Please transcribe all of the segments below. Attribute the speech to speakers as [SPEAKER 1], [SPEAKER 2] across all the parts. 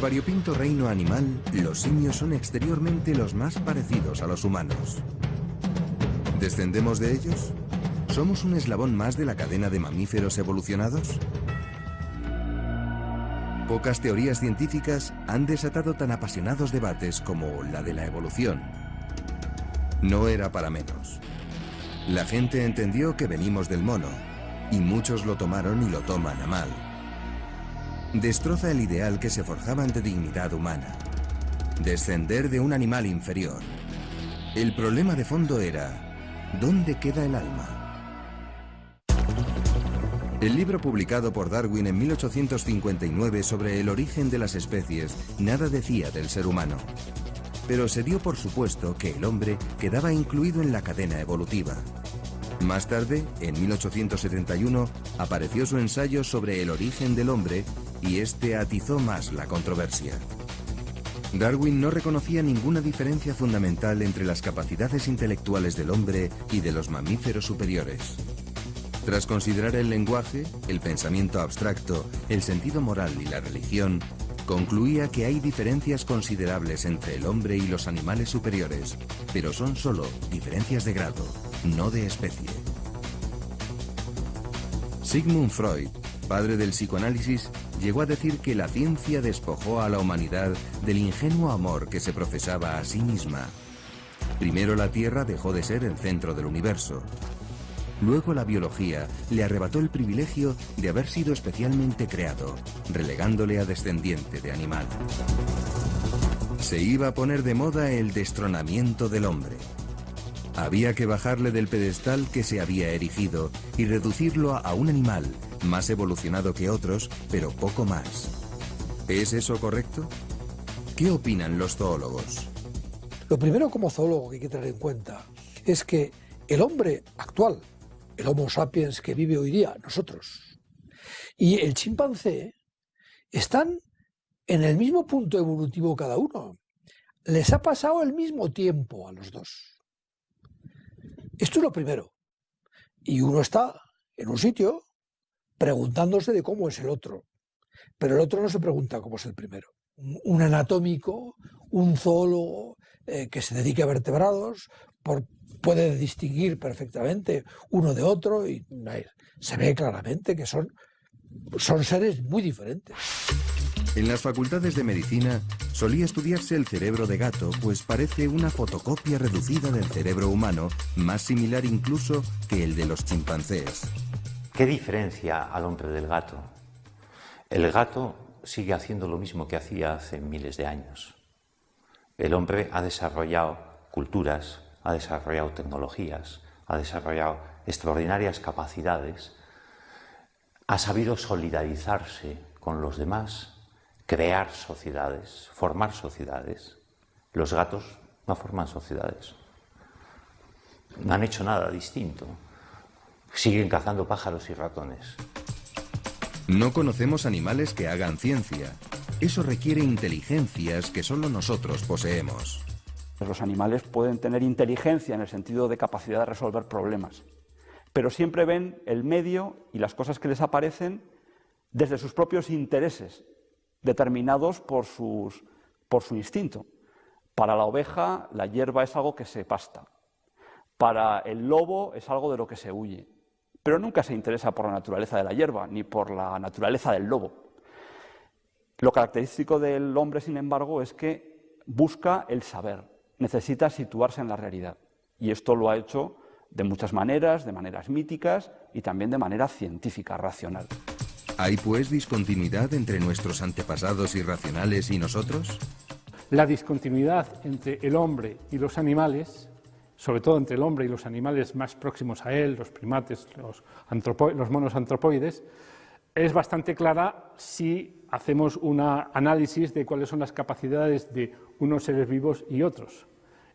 [SPEAKER 1] variopinto reino animal, los simios son exteriormente los más parecidos a los humanos. ¿Descendemos de ellos? ¿Somos un eslabón más de la cadena de mamíferos evolucionados? Pocas teorías científicas han desatado tan apasionados debates como la de la evolución. No era para menos. La gente entendió que venimos del mono, y muchos lo tomaron y lo toman a mal. Destroza el ideal que se forjaban de dignidad humana. Descender de un animal inferior. El problema de fondo era, ¿dónde queda el alma? El libro publicado por Darwin en 1859 sobre el origen de las especies nada decía del ser humano. Pero se dio por supuesto que el hombre quedaba incluido en la cadena evolutiva. Más tarde, en 1871, apareció su ensayo sobre el origen del hombre y este atizó más la controversia. Darwin no reconocía ninguna diferencia fundamental entre las capacidades intelectuales del hombre y de los mamíferos superiores. Tras considerar el lenguaje, el pensamiento abstracto, el sentido moral y la religión, concluía que hay diferencias considerables entre el hombre y los animales superiores, pero son solo diferencias de grado, no de especie. Sigmund Freud, padre del psicoanálisis, llegó a decir que la ciencia despojó a la humanidad del ingenuo amor que se profesaba a sí misma. Primero la Tierra dejó de ser el centro del universo. Luego la biología le arrebató el privilegio de haber sido especialmente creado, relegándole a descendiente de animal. Se iba a poner de moda el destronamiento del hombre. Había que bajarle del pedestal que se había erigido y reducirlo a un animal más evolucionado que otros, pero poco más. ¿Es eso correcto? ¿Qué opinan los zoólogos?
[SPEAKER 2] Lo primero como zoólogo que hay que tener en cuenta es que el hombre actual, el Homo sapiens que vive hoy día, nosotros, y el chimpancé están en el mismo punto evolutivo cada uno. Les ha pasado el mismo tiempo a los dos. Esto es lo primero. Y uno está en un sitio preguntándose de cómo es el otro. Pero el otro no se pregunta cómo es el primero. Un anatómico, un zoólogo que se dedique a vertebrados, puede distinguir perfectamente uno de otro y se ve claramente que son seres muy diferentes.
[SPEAKER 1] En las facultades de medicina solía estudiarse el cerebro de gato, pues parece una fotocopia reducida del cerebro humano, más similar incluso que el de los chimpancés.
[SPEAKER 3] ¿Qué diferencia al hombre del gato? El gato sigue haciendo lo mismo que hacía hace miles de años. El hombre ha desarrollado culturas, ha desarrollado tecnologías, ha desarrollado extraordinarias capacidades, ha sabido solidarizarse con los demás, crear sociedades, formar sociedades. Los gatos no forman sociedades, no han hecho nada distinto, siguen cazando pájaros y ratones.
[SPEAKER 1] No conocemos animales que hagan ciencia. Eso requiere inteligencias que solo nosotros poseemos.
[SPEAKER 4] Los animales pueden tener inteligencia en el sentido de capacidad de resolver problemas, pero siempre ven el medio y las cosas que les aparecen desde sus propios intereses, determinados por su instinto. Para la oveja, la hierba es algo que se pasta. Para el lobo es algo de lo que se huye. Pero nunca se interesa por la naturaleza de la hierba, ni por la naturaleza del lobo. Lo característico del hombre, sin embargo, es que busca el saber, necesita situarse en la realidad. Y esto lo ha hecho de muchas maneras, de maneras míticas y también de manera científica, racional.
[SPEAKER 1] ¿Hay pues discontinuidad entre nuestros antepasados irracionales y nosotros?
[SPEAKER 5] La discontinuidad entre el hombre y los animales, sobre todo entre el hombre y los animales más próximos a él, los primates, los monos antropoides, es bastante clara si hacemos un análisis de cuáles son las capacidades de unos seres vivos y otros.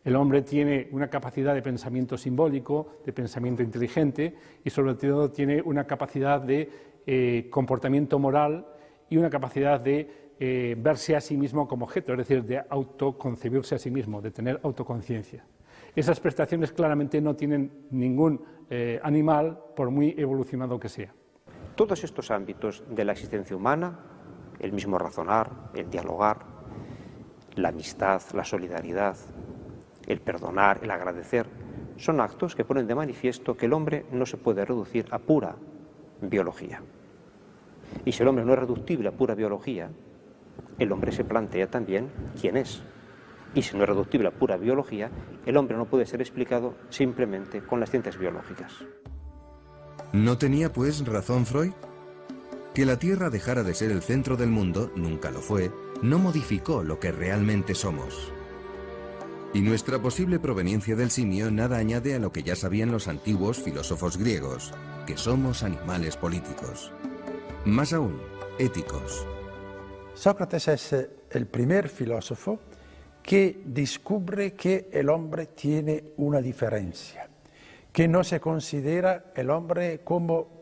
[SPEAKER 5] El hombre tiene una capacidad de pensamiento simbólico, de pensamiento inteligente y sobre todo tiene una capacidad de comportamiento moral y una capacidad de verse a sí mismo como objeto, es decir, de autoconcebirse a sí mismo, de tener autoconciencia. Esas prestaciones claramente no tienen ningún animal, por muy evolucionado que sea.
[SPEAKER 6] Todos estos ámbitos de la existencia humana el mismo razonar, el dialogar, la amistad, la solidaridad, el perdonar, el agradecer, son actos que ponen de manifiesto que el hombre no se puede reducir a pura biología. Y si el hombre no es reductible a pura biología, el hombre se plantea también quién es. Y si no es reductible a pura biología, el hombre no puede ser explicado simplemente con las ciencias biológicas.
[SPEAKER 1] ¿No tenía, pues, razón Freud? Que la Tierra dejara de ser el centro del mundo, nunca lo fue, no modificó lo que realmente somos. Y nuestra posible proveniencia del simio nada añade a lo que ya sabían los antiguos filósofos griegos, que somos animales políticos. Más aún, éticos.
[SPEAKER 2] Sócrates es el primer filósofo que descubre que el hombre tiene una diferencia, que no se considera el hombre como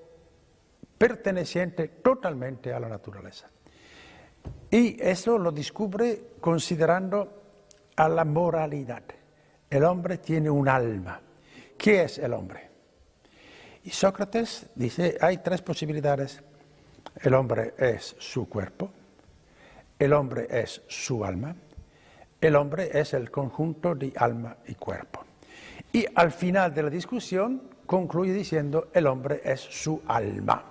[SPEAKER 2] perteneciente totalmente a la naturaleza. Y eso lo descubre considerando a la moralidad. El hombre tiene un alma. ¿Qué es el hombre? Y Sócrates dice, hay tres posibilidades. El hombre es su cuerpo, el hombre es su alma, el hombre es el conjunto de alma y cuerpo. Y al final de la discusión concluye diciendo, el hombre es su alma.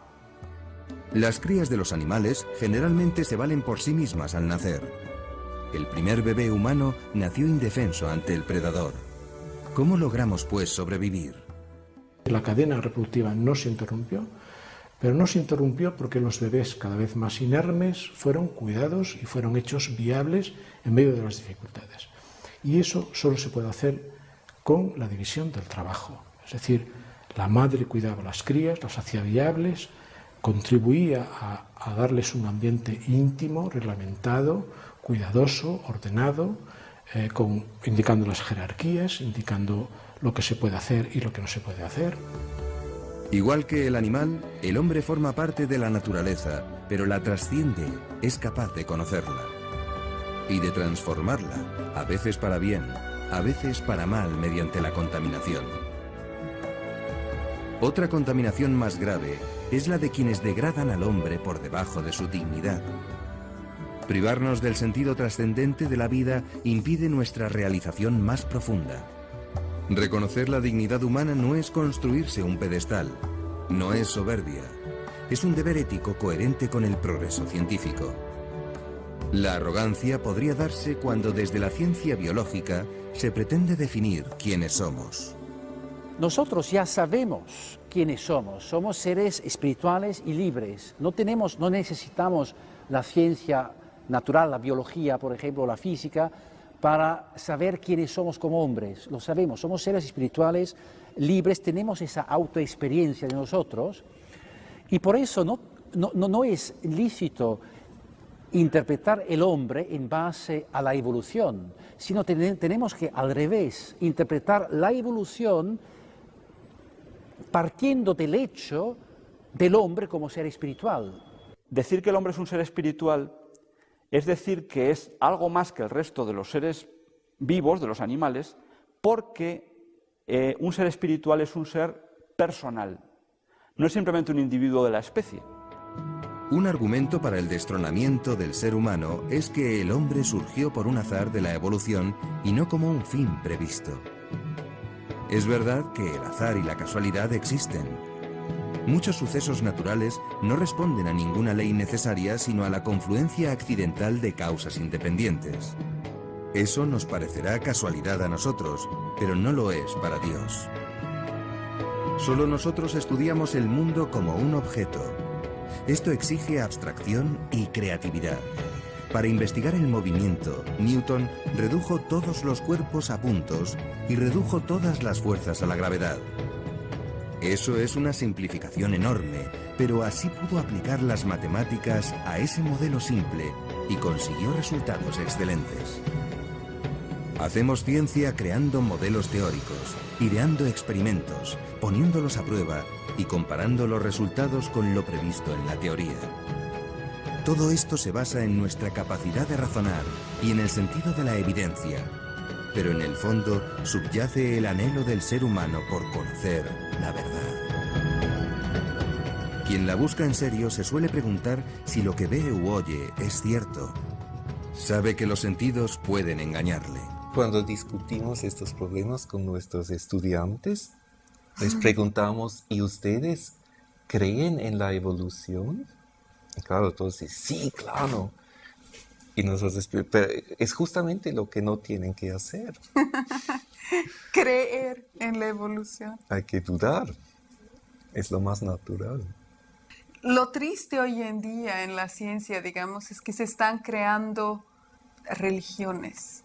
[SPEAKER 1] Las crías de los animales generalmente se valen por sí mismas al nacer. El primer bebé humano nació indefenso ante el predador. ¿Cómo logramos, pues, sobrevivir?
[SPEAKER 7] La cadena reproductiva no se interrumpió, pero no se interrumpió porque los bebés cada vez más inermes fueron cuidados y fueron hechos viables en medio de las dificultades. Y eso solo se puede hacer con la división del trabajo. Es decir, la madre cuidaba a las crías, las hacía viables, contribuía a darles un ambiente íntimo, reglamentado, cuidadoso, ordenado, indicando las jerarquías, indicando lo que se puede hacer y lo que no se puede hacer.
[SPEAKER 1] Igual que el animal, el hombre forma parte de la naturaleza, pero la trasciende, es capaz de conocerla y de transformarla, a veces para bien, a veces para mal mediante la contaminación. Otra contaminación más grave es la de quienes degradan al hombre por debajo de su dignidad. Privarnos del sentido trascendente de la vida impide nuestra realización más profunda. Reconocer la dignidad humana no es construirse un pedestal, no es soberbia, es un deber ético coherente con el progreso científico. La arrogancia podría darse cuando desde la ciencia biológica se pretende definir quiénes somos.
[SPEAKER 8] Nosotros ya sabemos quiénes somos. Somos seres espirituales y libres. No necesitamos la ciencia natural, la biología, por ejemplo, la física, para saber quiénes somos como hombres. Lo sabemos, somos seres espirituales, libres, tenemos esa autoexperiencia de nosotros, y por eso no es lícito interpretar el hombre en base a la evolución, sino tenemos que, al revés, interpretar la evolución partiendo del hecho del hombre como ser espiritual.
[SPEAKER 4] Decir que el hombre es un ser espiritual es decir que es algo más que el resto de los seres vivos, de los animales, porque un ser espiritual es un ser personal, no es simplemente un individuo de la especie.
[SPEAKER 1] Un argumento para el destronamiento del ser humano es que el hombre surgió por un azar de la evolución y no como un fin previsto. Es verdad que el azar y la casualidad existen. Muchos sucesos naturales no responden a ninguna ley necesaria, sino a la confluencia accidental de causas independientes. Eso nos parecerá casualidad a nosotros, pero no lo es para Dios. Solo nosotros estudiamos el mundo como un objeto. Esto exige abstracción y creatividad. Para investigar el movimiento, Newton redujo todos los cuerpos a puntos y redujo todas las fuerzas a la gravedad. Eso es una simplificación enorme, pero así pudo aplicar las matemáticas a ese modelo simple y consiguió resultados excelentes. Hacemos ciencia creando modelos teóricos, ideando experimentos, poniéndolos a prueba y comparando los resultados con lo previsto en la teoría. Todo esto se basa en nuestra capacidad de razonar y en el sentido de la evidencia, pero en el fondo subyace el anhelo del ser humano por conocer la verdad. Quien la busca en serio se suele preguntar si lo que ve u oye es cierto. Sabe que los sentidos pueden engañarle.
[SPEAKER 9] Cuando discutimos estos problemas con nuestros estudiantes, les preguntamos, ¿y ustedes creen en la evolución? Y claro, todos dicen, sí, claro. Y nosotros, pero es justamente lo que no tienen que hacer.
[SPEAKER 10] Creer en la evolución.
[SPEAKER 9] Hay que dudar. Es lo más natural.
[SPEAKER 10] Lo triste hoy en día en la ciencia, digamos, es que se están creando religiones.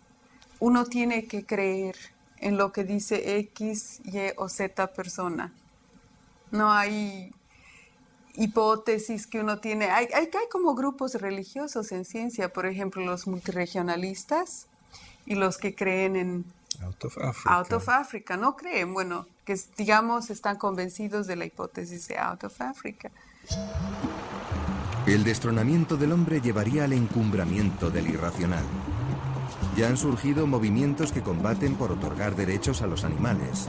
[SPEAKER 10] Uno tiene que creer en lo que dice X, Y o Z persona. No hay hipótesis que uno tiene. Hay como grupos religiosos en ciencia, por ejemplo, los multiregionalistas y los que creen en
[SPEAKER 9] Out of
[SPEAKER 10] Africa. No creen, bueno, que digamos están convencidos de la hipótesis de Out of Africa.
[SPEAKER 1] El destronamiento del hombre llevaría al encumbramiento del irracional. Ya han surgido movimientos que combaten por otorgar derechos a los animales.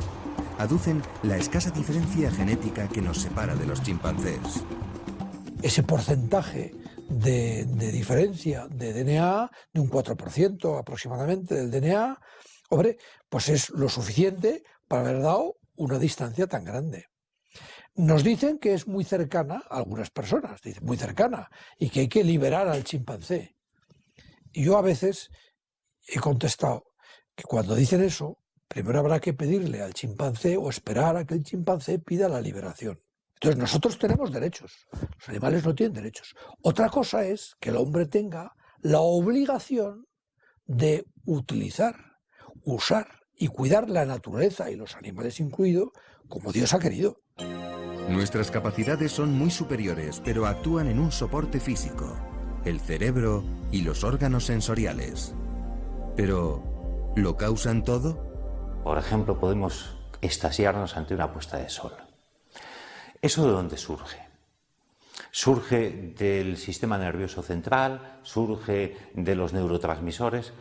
[SPEAKER 1] Aducen la escasa diferencia genética que nos separa de los chimpancés.
[SPEAKER 2] Ese porcentaje de diferencia de DNA, de un 4% aproximadamente del DNA, hombre, pues es lo suficiente para haber dado una distancia tan grande. Nos dicen que es muy cercana, algunas personas dicen muy cercana, y que hay que liberar al chimpancé. Y yo a veces he contestado que cuando dicen eso, primero habrá que pedirle al chimpancé o esperar a que el chimpancé pida la liberación. Entonces nosotros tenemos derechos, los animales no tienen derechos. Otra cosa es que el hombre tenga la obligación de utilizar, usar y cuidar la naturaleza y los animales incluidos como Dios ha querido.
[SPEAKER 1] Nuestras capacidades son muy superiores, pero actúan en un soporte físico, el cerebro y los órganos sensoriales. Pero, ¿lo causan todo?
[SPEAKER 3] Por ejemplo, podemos extasiarnos ante una puesta de sol. ¿Eso de dónde surge? Surge del sistema nervioso central, surge de los neurotransmisores.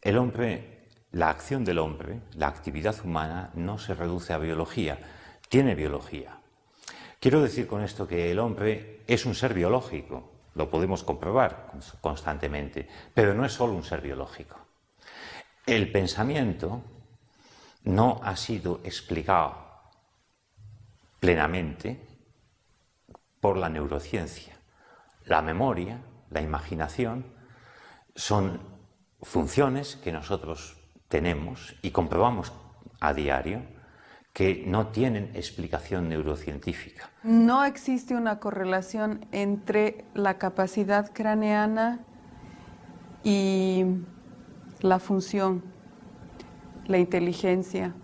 [SPEAKER 3] El hombre, la acción del hombre, la actividad humana no se reduce a biología, tiene biología. Quiero decir con esto que el hombre es un ser biológico, lo podemos comprobar constantemente, pero no es solo un ser biológico. El pensamiento no ha sido explicado plenamente por la neurociencia. La memoria, la imaginación, son funciones que nosotros tenemos y comprobamos a diario que no tienen explicación neurocientífica.
[SPEAKER 10] No existe una correlación entre la capacidad craneana y la función, la inteligencia.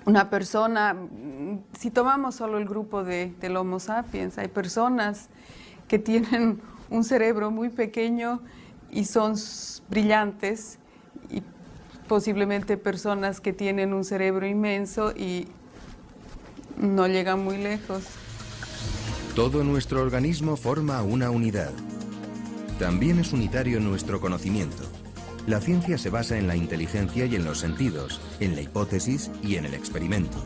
[SPEAKER 10] Una persona, si tomamos solo el grupo del Homo sapiens, hay personas que tienen un cerebro muy pequeño y son brillantes, y posiblemente personas que tienen un cerebro inmenso y no llegan muy lejos.
[SPEAKER 1] Todo nuestro organismo forma una unidad. También es unitario nuestro conocimiento. La ciencia se basa en la inteligencia y en los sentidos, en la hipótesis y en el experimento.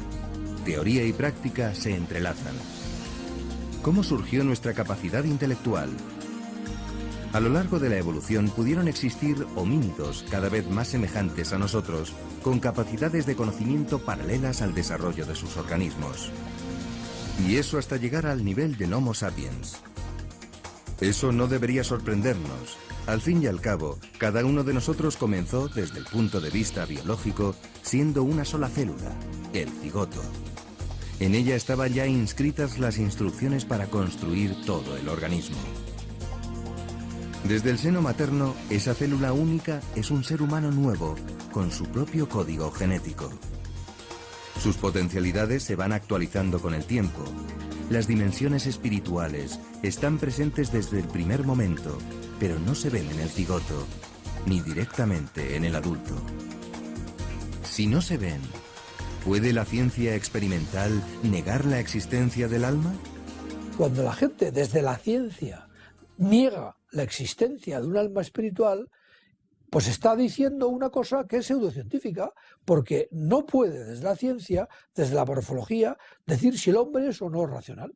[SPEAKER 1] Teoría y práctica se entrelazan. ¿Cómo surgió nuestra capacidad intelectual? A lo largo de la evolución pudieron existir homínidos cada vez más semejantes a nosotros, con capacidades de conocimiento paralelas al desarrollo de sus organismos. Y eso hasta llegar al nivel del Homo sapiens. Eso no debería sorprendernos. Al fin y al cabo, cada uno de nosotros comenzó, desde el punto de vista biológico, siendo una sola célula, el cigoto. En ella estaban ya inscritas las instrucciones para construir todo el organismo. Desde el seno materno, esa célula única es un ser humano nuevo, con su propio código genético. Sus potencialidades se van actualizando con el tiempo. Las dimensiones espirituales están presentes desde el primer momento, pero no se ven en el cigoto, ni directamente en el adulto. Si no se ven, ¿puede la ciencia experimental negar la existencia del alma?
[SPEAKER 2] Cuando la gente desde la ciencia niega la existencia de un alma espiritual, pues está diciendo una cosa que es pseudocientífica, porque no puede desde la ciencia, desde la morfología, decir si el hombre es o no racional.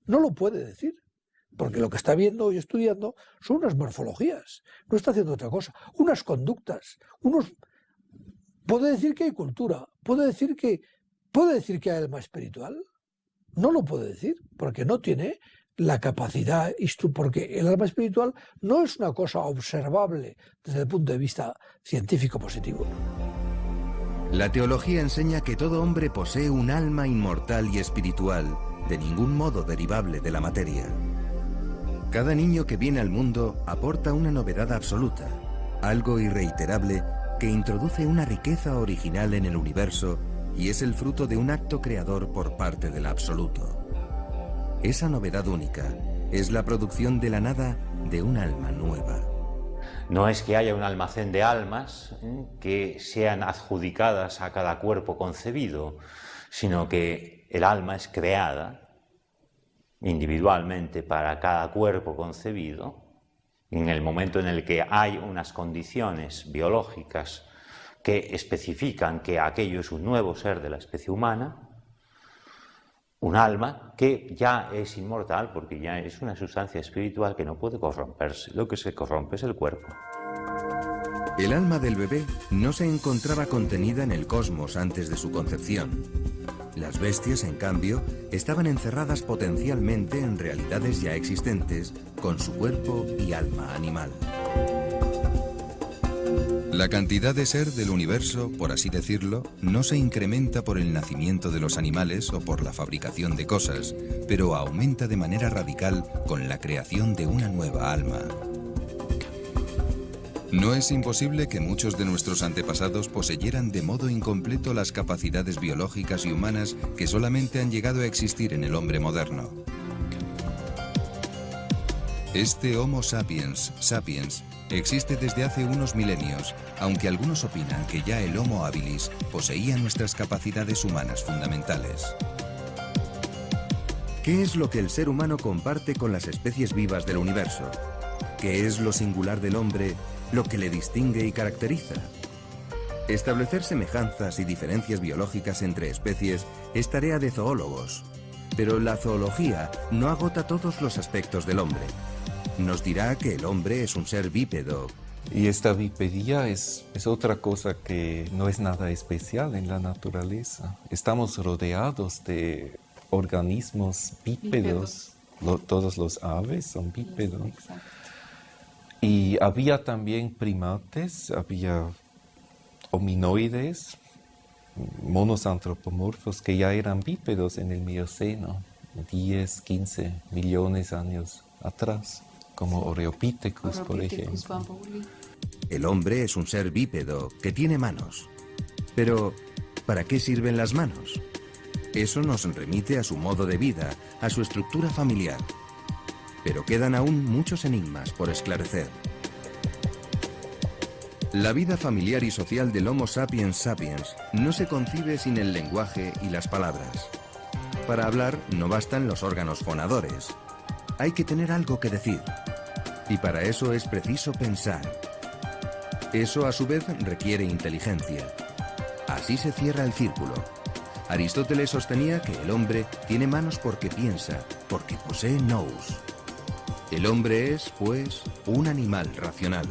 [SPEAKER 2] No lo puede decir, porque lo que está viendo y estudiando son unas morfologías, no está haciendo otra cosa, unas conductas, puede decir que hay cultura, puede decir que hay alma espiritual. No lo puede decir, porque no tiene la capacidad, porque el alma espiritual no es una cosa observable desde el punto de vista científico positivo.
[SPEAKER 1] La teología enseña que todo hombre posee un alma inmortal y espiritual, de ningún modo derivable de la materia. Cada niño que viene al mundo aporta una novedad absoluta, algo irreiterable que introduce una riqueza original en el universo y es el fruto de un acto creador por parte del absoluto. Esa novedad única es la producción de la nada de un alma nueva.
[SPEAKER 3] No es que haya un almacén de almas que sean adjudicadas a cada cuerpo concebido, sino que el alma es creada individualmente para cada cuerpo concebido. En el momento en el que hay unas condiciones biológicas que especifican que aquello es un nuevo ser de la especie humana, un alma que ya es inmortal porque ya es una sustancia espiritual que no puede corromperse. Lo que se corrompe es el cuerpo.
[SPEAKER 1] El alma del bebé no se encontraba contenida en el cosmos antes de su concepción. Las bestias, en cambio, estaban encerradas potencialmente en realidades ya existentes, con su cuerpo y alma animal. La cantidad de ser del universo, por así decirlo, no se incrementa por el nacimiento de los animales o por la fabricación de cosas, pero aumenta de manera radical con la creación de una nueva alma. No es imposible que muchos de nuestros antepasados poseyeran de modo incompleto las capacidades biológicas y humanas que solamente han llegado a existir en el hombre moderno. Este Homo sapiens sapiens existe desde hace unos milenios, aunque algunos opinan que ya el Homo habilis poseía nuestras capacidades humanas fundamentales. ¿Qué es lo que el ser humano comparte con las especies vivas del universo? ¿Qué es lo singular del hombre, lo que le distingue y caracteriza? Establecer semejanzas y diferencias biológicas entre especies es tarea de zoólogos, pero la zoología no agota todos los aspectos del hombre. Nos dirá que el hombre es un ser bípedo.
[SPEAKER 9] Y esta bipedía es otra cosa que no es nada especial en la naturaleza. Estamos rodeados de organismos bípedos. Todos los aves son bípedos. Y había también primates, había hominoides, monos antropomorfos que ya eran bípedos en el Mioceno, 10, 15 millones de años atrás. Como Oreopithecus, por ejemplo.
[SPEAKER 1] El hombre es un ser bípedo que tiene manos. Pero, ¿para qué sirven las manos? Eso nos remite a su modo de vida, a su estructura familiar. Pero quedan aún muchos enigmas por esclarecer. La vida familiar y social del Homo sapiens sapiens no se concibe sin el lenguaje y las palabras. Para hablar no bastan los órganos fonadores. Hay que tener algo que decir. Y para eso es preciso pensar. Eso a su vez requiere inteligencia. Así se cierra el círculo. Aristóteles sostenía que el hombre tiene manos porque piensa, porque posee nous. El hombre es, pues, un animal racional.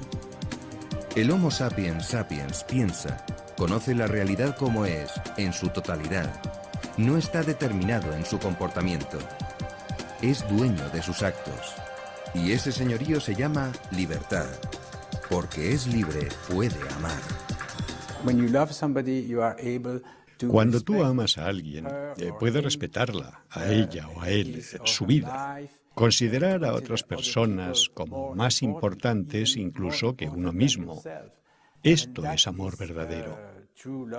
[SPEAKER 1] El Homo sapiens sapiens piensa, conoce la realidad como es, en su totalidad. No está determinado en su comportamiento. Es dueño de sus actos. Y ese señorío se llama libertad. Porque es libre, puede amar.
[SPEAKER 11] Cuando tú amas a alguien, puedes respetarla, a ella o a él, su vida. Considerar a otras personas como más importantes incluso que uno mismo. Esto es amor verdadero.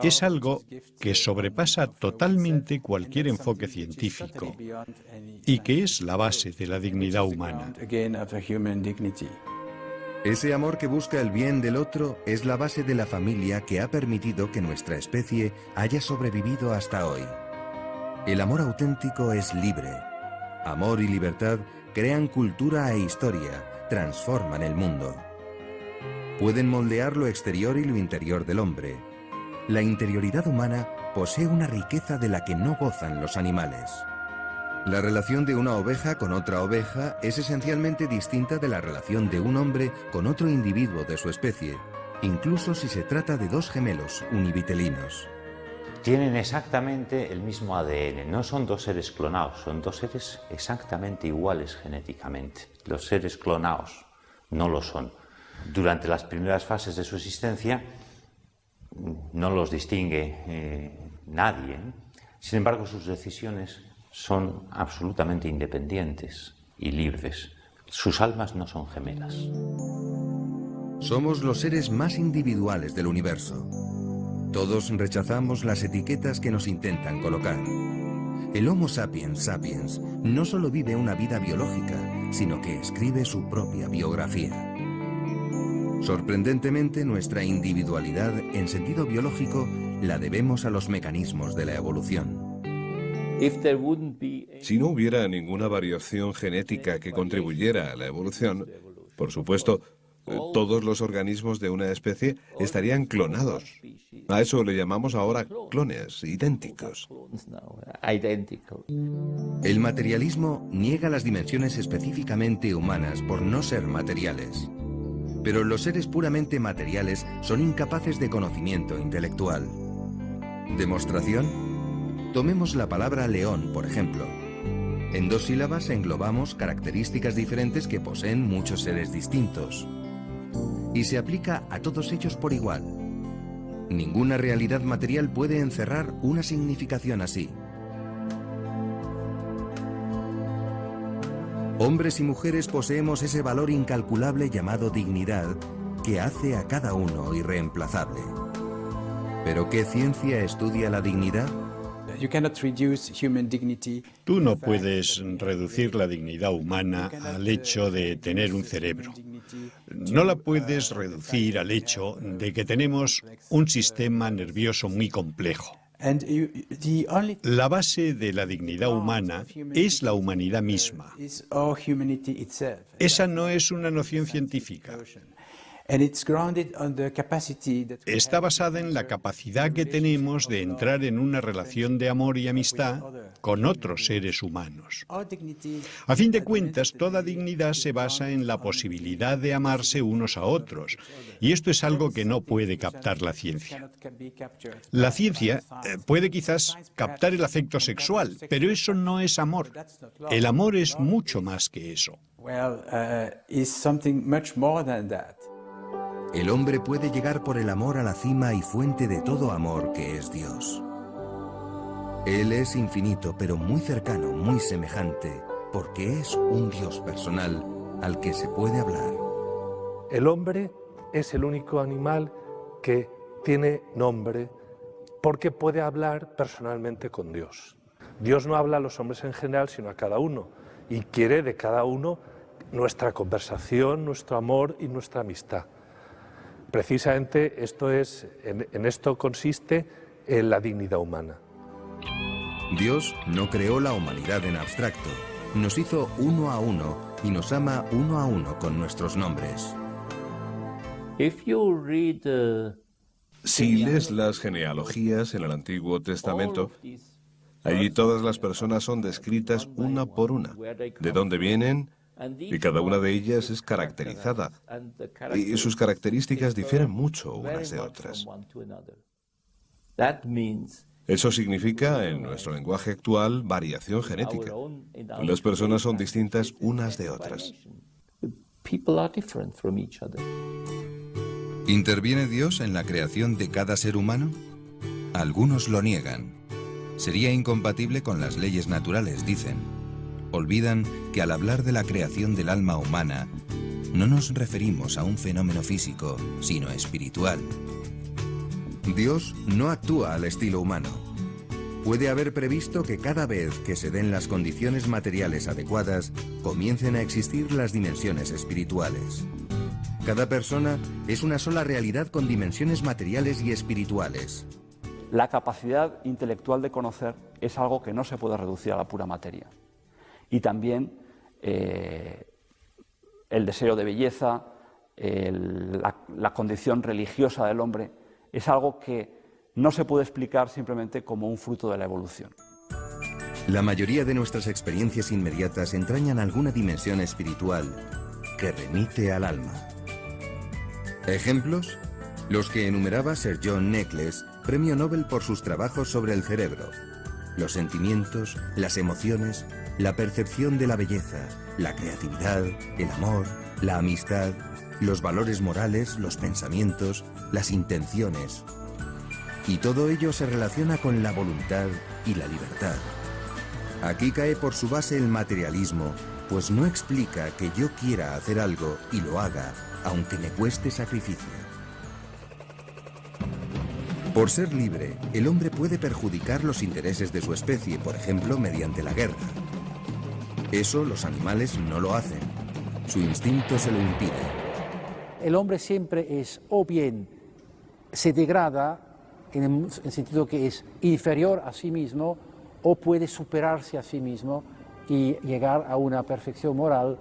[SPEAKER 11] Es algo que sobrepasa totalmente cualquier enfoque científico y que es la base de la dignidad humana.
[SPEAKER 1] Ese amor que busca el bien del otro es la base de la familia que ha permitido que nuestra especie haya sobrevivido hasta hoy. El amor auténtico es libre. Amor y libertad crean cultura e historia, transforman el mundo. Pueden moldear lo exterior y lo interior del hombre. La interioridad humana posee una riqueza de la que no gozan los animales. La relación de una oveja con otra oveja es esencialmente distinta de la relación de un hombre con otro individuo de su especie, incluso si se trata de dos gemelos univitelinos.
[SPEAKER 3] Tienen exactamente el mismo ADN, no son dos seres clonados, son dos seres exactamente iguales genéticamente. Los seres clonados no lo son. Durante las primeras fases de su existencia no los distingue nadie. Sin embargo, sus decisiones son absolutamente independientes y libres. Sus almas no son gemelas.
[SPEAKER 1] Somos los seres más individuales del universo. Todos rechazamos las etiquetas que nos intentan colocar. El Homo sapiens sapiens no solo vive una vida biológica, sino que escribe su propia biografía. Sorprendentemente, nuestra individualidad en sentido biológico la debemos a los mecanismos de la evolución.
[SPEAKER 12] Si no hubiera ninguna variación genética que contribuyera a la evolución, por supuesto, todos los organismos de una especie estarían clonados. A eso le llamamos ahora clones, idénticos.
[SPEAKER 1] El materialismo niega las dimensiones específicamente humanas por no ser materiales. Pero los seres puramente materiales son incapaces de conocimiento intelectual. ¿Demostración? Tomemos la palabra león, por ejemplo. En 2 sílabas englobamos características diferentes que poseen muchos seres distintos. Y se aplica a todos ellos por igual. Ninguna realidad material puede encerrar una significación así. Hombres y mujeres poseemos ese valor incalculable llamado dignidad que hace a cada uno irreemplazable. ¿Pero qué ciencia estudia la dignidad?
[SPEAKER 11] Tú no puedes reducir la dignidad humana al hecho de tener un cerebro. No la puedes reducir al hecho de que tenemos un sistema nervioso muy complejo. La base de la dignidad humana es la humanidad misma. Esa no es una noción científica. Está basada en la capacidad que tenemos de entrar en una relación de amor y amistad con otros seres humanos. A fin de cuentas, toda dignidad se basa en la posibilidad de amarse unos a otros, y esto es algo que no puede captar la ciencia. La ciencia puede quizás captar el afecto sexual, pero eso no es amor. El amor es mucho más que eso.
[SPEAKER 1] El hombre puede llegar por el amor a la cima y fuente de todo amor que es Dios. Él es infinito, pero muy cercano, muy semejante, porque es un Dios personal al que se puede hablar.
[SPEAKER 13] El hombre es el único animal que tiene nombre porque puede hablar personalmente con Dios. Dios no habla a los hombres en general, sino a cada uno, y quiere de cada uno nuestra conversación, nuestro amor y nuestra amistad. Precisamente en esto consiste en la dignidad humana.
[SPEAKER 1] Dios no creó la humanidad en abstracto, nos hizo uno a uno y nos ama uno a uno con nuestros nombres.
[SPEAKER 12] Si lees las genealogías en el Antiguo Testamento, allí todas las personas son descritas una por una, de dónde vienen, y cada una de ellas es caracterizada, y sus características difieren mucho unas de otras. Eso significa, en nuestro lenguaje actual, variación genética. Las personas son distintas unas de otras.
[SPEAKER 1] ¿Interviene Dios en la creación de cada ser humano? Algunos lo niegan. Sería incompatible con las leyes naturales, dicen. Olvidan que al hablar de la creación del alma humana, no nos referimos a un fenómeno físico, sino espiritual. Dios no actúa al estilo humano. Puede haber previsto que cada vez que se den las condiciones materiales adecuadas, comiencen a existir las dimensiones espirituales. Cada persona es una sola realidad con dimensiones materiales y espirituales.
[SPEAKER 4] La capacidad intelectual de conocer es algo que no se puede reducir a la pura materia. Y también el deseo de belleza, la condición religiosa del hombre, es algo que no se puede explicar simplemente como un fruto de la evolución.
[SPEAKER 1] La mayoría de nuestras experiencias inmediatas entrañan alguna dimensión espiritual que remite al alma. ¿Ejemplos? Los que enumeraba Sir John Necklace, premio Nobel por sus trabajos sobre el cerebro. Los sentimientos, las emociones, la percepción de la belleza, la creatividad, el amor, la amistad, los valores morales, los pensamientos, las intenciones. Y todo ello se relaciona con la voluntad y la libertad. Aquí cae por su base el materialismo, pues no explica que yo quiera hacer algo y lo haga, aunque me cueste sacrificio. Por ser libre, el hombre puede perjudicar los intereses de su especie, por ejemplo, mediante la guerra. Eso los animales no lo hacen. Su instinto se lo impide.
[SPEAKER 8] El hombre siempre es, o bien se degrada en el sentido que es inferior a sí mismo, o puede superarse a sí mismo y llegar a una perfección moral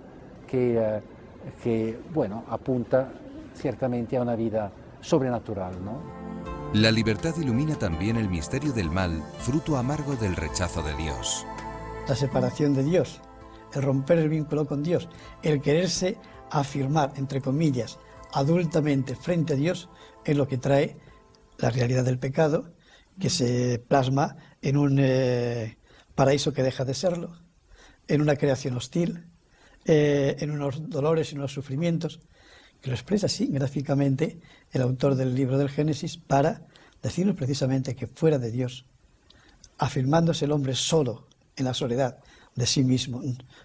[SPEAKER 8] que bueno, apunta ciertamente a una vida sobrenatural, ¿no?
[SPEAKER 1] La libertad ilumina también el misterio del mal, fruto amargo del rechazo de Dios.
[SPEAKER 14] La separación de Dios, el romper el vínculo con Dios, el quererse afirmar, entre comillas, adultamente frente a Dios, es lo que trae la realidad del pecado, que se plasma en un paraíso que deja de serlo, en una creación hostil, en unos dolores y unos sufrimientos, que lo expresa así gráficamente el autor del libro del Génesis para decirnos precisamente que fuera de Dios, afirmándose el hombre solo en la soledad de sí mismo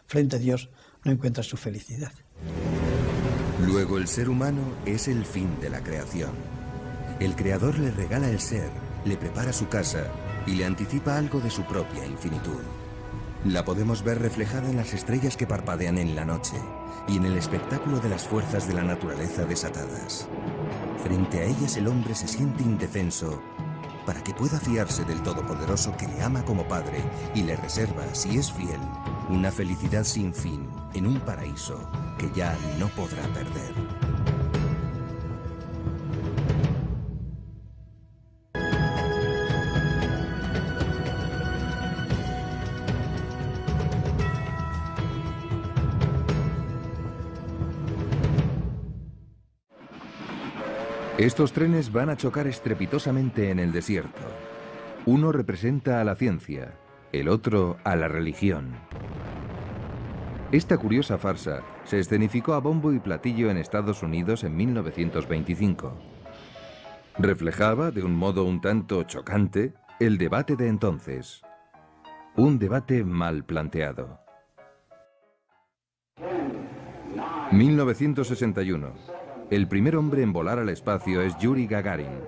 [SPEAKER 14] frente a Dios, no encuentra su felicidad.
[SPEAKER 1] Luego el ser humano es el fin de la creación. El Creador le regala el ser, le prepara su casa y le anticipa algo de su propia infinitud. La podemos ver reflejada en las estrellas que parpadean en la noche y en el espectáculo de las fuerzas de la naturaleza desatadas. Frente a ellas el hombre se siente indefenso para que pueda fiarse del Todopoderoso que le ama como padre y le reserva, si es fiel, una felicidad sin fin en un paraíso que ya no podrá perder. Estos trenes van a chocar estrepitosamente en el desierto. Uno representa a la ciencia, el otro a la religión. Esta curiosa farsa se escenificó a bombo y platillo en Estados Unidos en 1925. Reflejaba, de un modo un tanto chocante, el debate de entonces. Un debate mal planteado. 1961. El primer hombre en volar al espacio es Yuri Gagarin.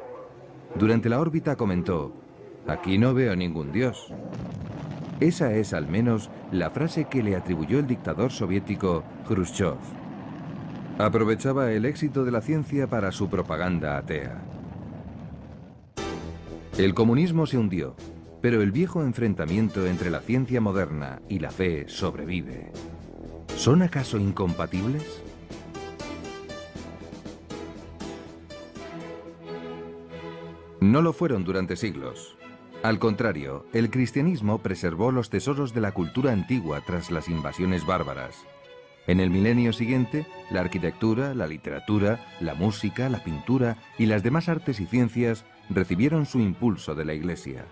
[SPEAKER 1] Durante la órbita comentó: "Aquí no veo ningún dios". Esa es, al menos, la frase que le atribuyó el dictador soviético Khrushchev. Aprovechaba el éxito de la ciencia para su propaganda atea. El comunismo se hundió, pero el viejo enfrentamiento entre la ciencia moderna y la fe sobrevive. ¿Son acaso incompatibles? No lo fueron durante siglos. Al contrario, el cristianismo preservó los tesoros de la cultura antigua tras las invasiones bárbaras. En el milenio siguiente, la arquitectura, la literatura, la música, la pintura y las demás artes y ciencias recibieron su impulso de la Iglesia.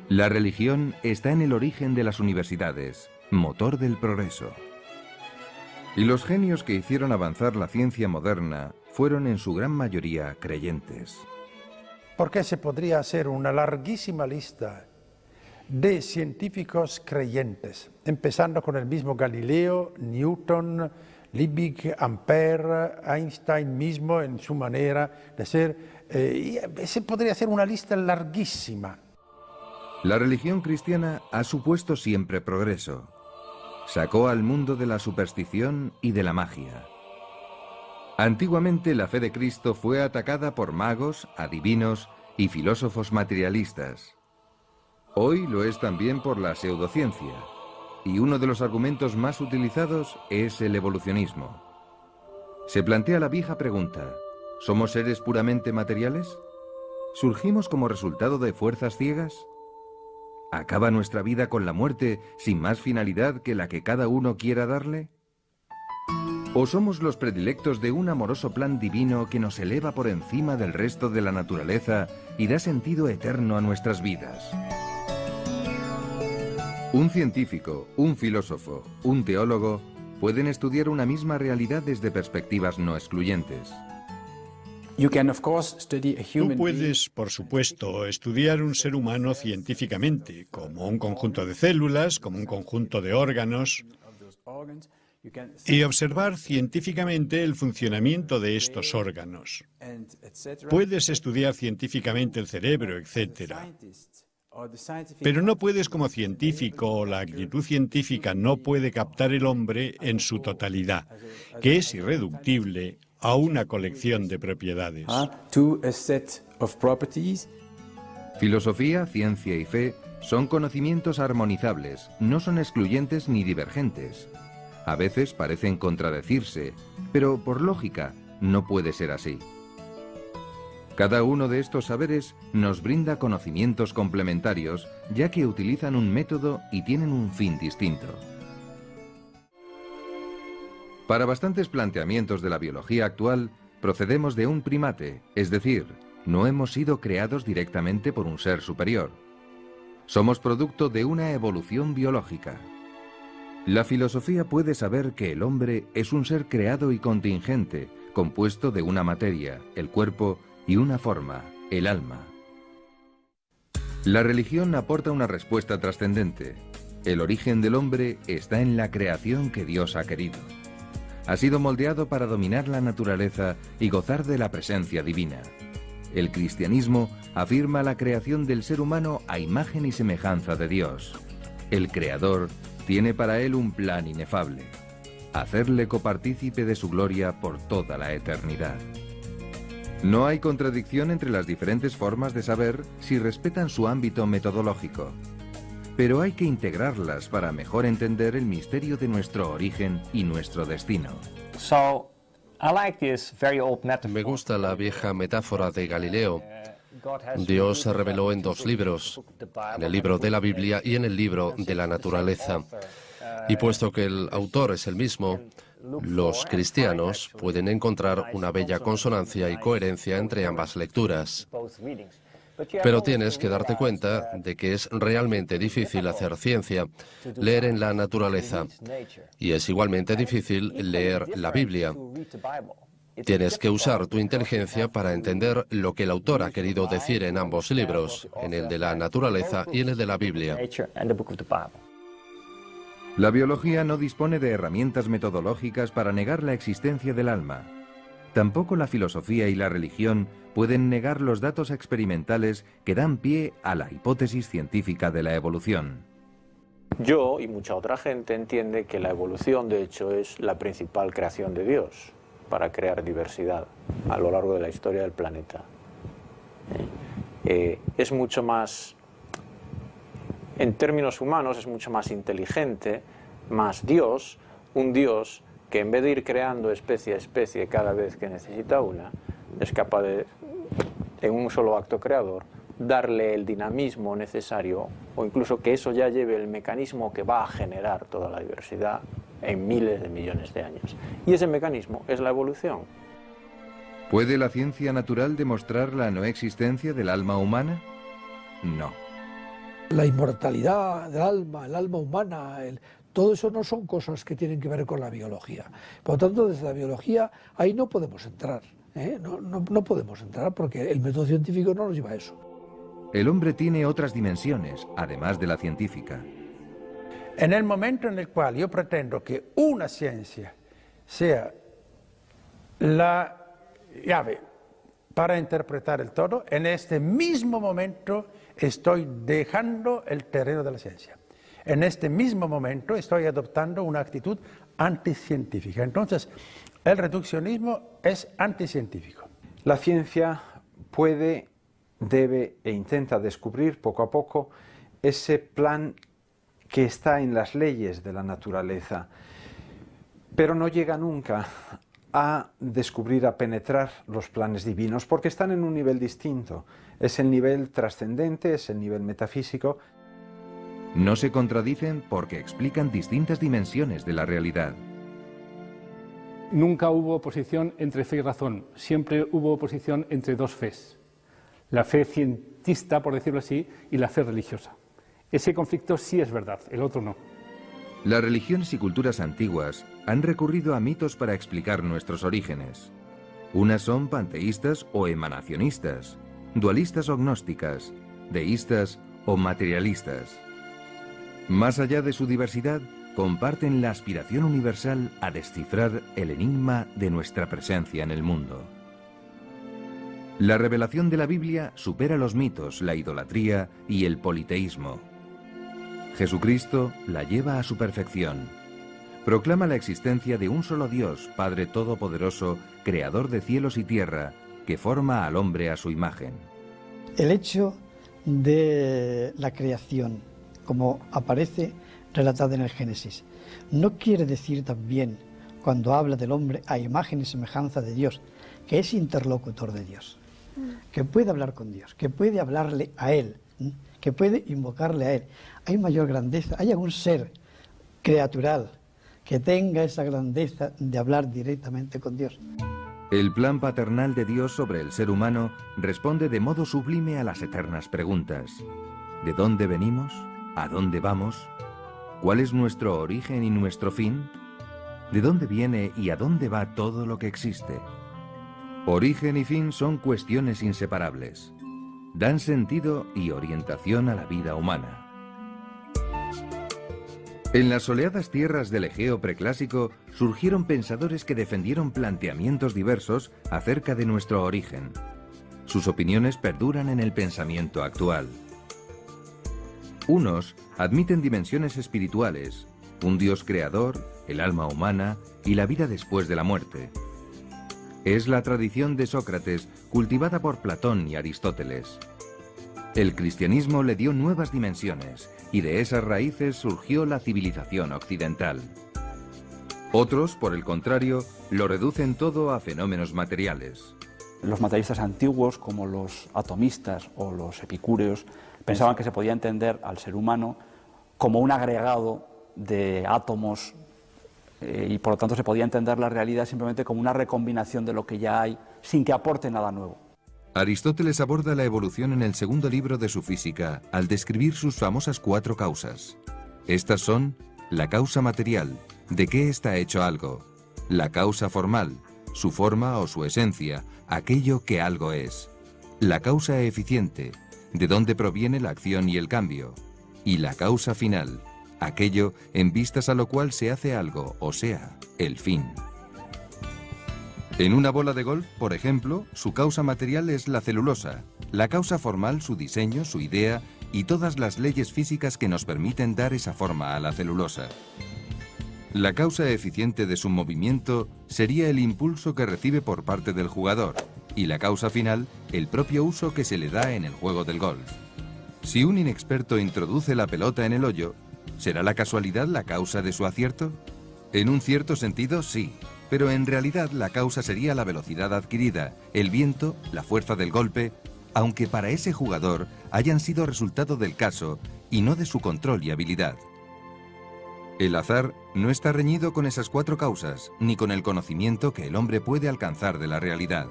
[SPEAKER 1] La religión está en el origen de las universidades, motor del progreso. Y los genios que hicieron avanzar la ciencia moderna fueron en su gran mayoría creyentes.
[SPEAKER 15] Porque se podría hacer una larguísima lista de científicos creyentes, empezando con el mismo Galileo, Newton, Liebig, Ampère, Einstein mismo en su manera de ser. Se podría hacer una lista larguísima.
[SPEAKER 1] La religión cristiana ha supuesto siempre progreso. Sacó al mundo de la superstición y de la magia. Antiguamente la fe de Cristo fue atacada por magos, adivinos y filósofos materialistas. Hoy lo es también por la pseudociencia, y uno de los argumentos más utilizados es el evolucionismo. Se plantea la vieja pregunta: ¿somos seres puramente materiales? ¿Surgimos como resultado de fuerzas ciegas? ¿Acaba nuestra vida con la muerte sin más finalidad que la que cada uno quiera darle? ¿O somos los predilectos de un amoroso plan divino que nos eleva por encima del resto de la naturaleza y da sentido eterno a nuestras vidas? Un científico, un filósofo, un teólogo pueden estudiar una misma realidad desde perspectivas no excluyentes.
[SPEAKER 11] Tú puedes, por supuesto, estudiar un ser humano científicamente, como un conjunto de células, como un conjunto de órganos, y observar científicamente el funcionamiento de estos órganos. Puedes estudiar científicamente el cerebro, etc. Pero no puedes como científico, o la actitud científica no puede captar el hombre en su totalidad, que es irreductible a una colección de propiedades.
[SPEAKER 1] Filosofía, ciencia y fe son conocimientos armonizables, no son excluyentes ni divergentes. A veces parecen contradecirse, pero por lógica no puede ser así. Cada uno de estos saberes nos brinda conocimientos complementarios, ya que utilizan un método y tienen un fin distinto. Para bastantes planteamientos de la biología actual, procedemos de un primate, es decir, no hemos sido creados directamente por un ser superior. Somos producto de una evolución biológica. La filosofía puede saber que el hombre es un ser creado y contingente, compuesto de una materia, el cuerpo, y una forma, el alma. La religión aporta una respuesta trascendente. El origen del hombre está en la creación que Dios ha querido. Ha sido moldeado para dominar la naturaleza y gozar de la presencia divina. El cristianismo afirma la creación del ser humano a imagen y semejanza de Dios. El Creador tiene para él un plan inefable: hacerle copartícipe de su gloria por toda la eternidad. No hay contradicción entre las diferentes formas de saber si respetan su ámbito metodológico, pero hay que integrarlas para mejor entender el misterio de nuestro origen y nuestro destino.
[SPEAKER 16] Me gusta la vieja metáfora de Galileo. Dios se reveló en dos libros, en el libro de la Biblia y en el libro de la naturaleza. Y puesto que el autor es el mismo, los cristianos pueden encontrar una bella consonancia y coherencia entre ambas lecturas. Pero tienes que darte cuenta de que es realmente difícil hacer ciencia, leer en la naturaleza, y es igualmente difícil leer la Biblia. Tienes que usar tu inteligencia para entender lo que el autor ha querido decir en ambos libros, en el de la naturaleza y en el de la Biblia.
[SPEAKER 1] La biología no dispone de herramientas metodológicas para negar la existencia del alma. Tampoco la filosofía y la religión pueden negar los datos experimentales que dan pie a la hipótesis científica de la evolución.
[SPEAKER 17] Yo y mucha otra gente entiende que la evolución, de hecho, es la principal creación de Dios para crear diversidad a lo largo de la historia del planeta. Es mucho más, en términos humanos, es mucho más inteligente, más Dios, un Dios que en vez de ir creando especie a especie cada vez que necesita una, es capaz de, en un solo acto creador, darle el dinamismo necesario, o incluso que eso ya lleve el mecanismo que va a generar toda la diversidad en miles de millones de años. Y ese mecanismo es la evolución.
[SPEAKER 1] ¿Puede la ciencia natural demostrar la no existencia del alma humana? No.
[SPEAKER 2] La inmortalidad del alma, el alma humana, todo eso no son cosas que tienen que ver con la biología. Por lo tanto, desde la biología ahí no podemos entrar. No podemos entrar porque el método científico no nos lleva a eso.
[SPEAKER 1] El hombre tiene otras dimensiones, además de la científica.
[SPEAKER 15] En el momento en el cual yo pretendo que una ciencia sea la llave para interpretar el todo, en este mismo momento estoy dejando el terreno de la ciencia. En este mismo momento estoy adoptando una actitud anticientífica. Entonces, el reduccionismo es anticientífico.
[SPEAKER 18] La ciencia puede, debe e intenta descubrir poco a poco ese plan que está en las leyes de la naturaleza, pero no llega nunca a descubrir, a penetrar los planes divinos, porque están en un nivel distinto. Es el nivel trascendente, es el nivel metafísico.
[SPEAKER 1] No se contradicen porque explican distintas dimensiones de la realidad.
[SPEAKER 5] Nunca hubo oposición entre fe y razón, siempre hubo oposición entre dos fes. La fe cientista, por decirlo así, y la fe religiosa. Ese conflicto sí es verdad, el otro no.
[SPEAKER 1] Las religiones y culturas antiguas han recurrido a mitos para explicar nuestros orígenes. Unas son panteístas o emanacionistas, dualistas o gnósticas, deístas o materialistas. Más allá de su diversidad, comparten la aspiración universal a descifrar el enigma de nuestra presencia en el mundo. La revelación de la Biblia supera los mitos, la idolatría y el politeísmo. Jesucristo la lleva a su perfección. Proclama la existencia de un solo Dios, Padre Todopoderoso, Creador de cielos y tierra, que forma al hombre a su imagen.
[SPEAKER 14] El hecho de la creación, como aparece relatado en el Génesis, no quiere decir también, cuando habla del hombre a imagen y semejanza de Dios, que es interlocutor de Dios, que puede hablar con Dios, que puede hablarle a Él, que puede invocarle a Él. Hay mayor grandeza, hay algún ser creatural que tenga esa grandeza de hablar directamente con Dios.
[SPEAKER 1] El plan paternal de Dios sobre el ser humano responde de modo sublime a las eternas preguntas. ¿De dónde venimos? ¿A dónde vamos? ¿Cuál es nuestro origen y nuestro fin? ¿De dónde viene y a dónde va todo lo que existe? Origen y fin son cuestiones inseparables. Dan sentido y orientación a la vida humana. En las soleadas tierras del Egeo preclásico surgieron pensadores que defendieron planteamientos diversos acerca de nuestro origen. Sus opiniones perduran en el pensamiento actual. Unos admiten dimensiones espirituales, un Dios creador, el alma humana y la vida después de la muerte. Es la tradición de Sócrates cultivada por Platón y Aristóteles. El cristianismo le dio nuevas dimensiones y de esas raíces surgió la civilización occidental. Otros, por el contrario, lo reducen todo a fenómenos materiales.
[SPEAKER 4] Los materialistas antiguos, como los atomistas o los epicúreos, pensaban que se podía entender al ser humano como un agregado de átomos y por lo tanto se podía entender la realidad simplemente como una recombinación de lo que ya hay, sin que aporte nada nuevo.
[SPEAKER 1] Aristóteles aborda la evolución en el segundo libro de su Física, al describir sus famosas 4 causas. Estas son la causa material, de qué está hecho algo; la causa formal, su forma o su esencia, aquello que algo es; la causa eficiente, de dónde proviene la acción y el cambio; y la causa final, aquello en vistas a lo cual se hace algo, o sea, el fin. En una bola de golf, por ejemplo, su causa material es la celulosa, la causa formal su diseño, su idea y todas las leyes físicas que nos permiten dar esa forma a la celulosa. La causa eficiente de su movimiento sería el impulso que recibe por parte del jugador, y la causa final, el propio uso que se le da en el juego del golf. Si un inexperto introduce la pelota en el hoyo, ¿será la casualidad la causa de su acierto? En un cierto sentido, sí, pero en realidad la causa sería la velocidad adquirida, el viento, la fuerza del golpe, aunque para ese jugador hayan sido resultado del caso y no de su control y habilidad. El azar no está reñido con esas 4 causas, ni con el conocimiento que el hombre puede alcanzar de la realidad.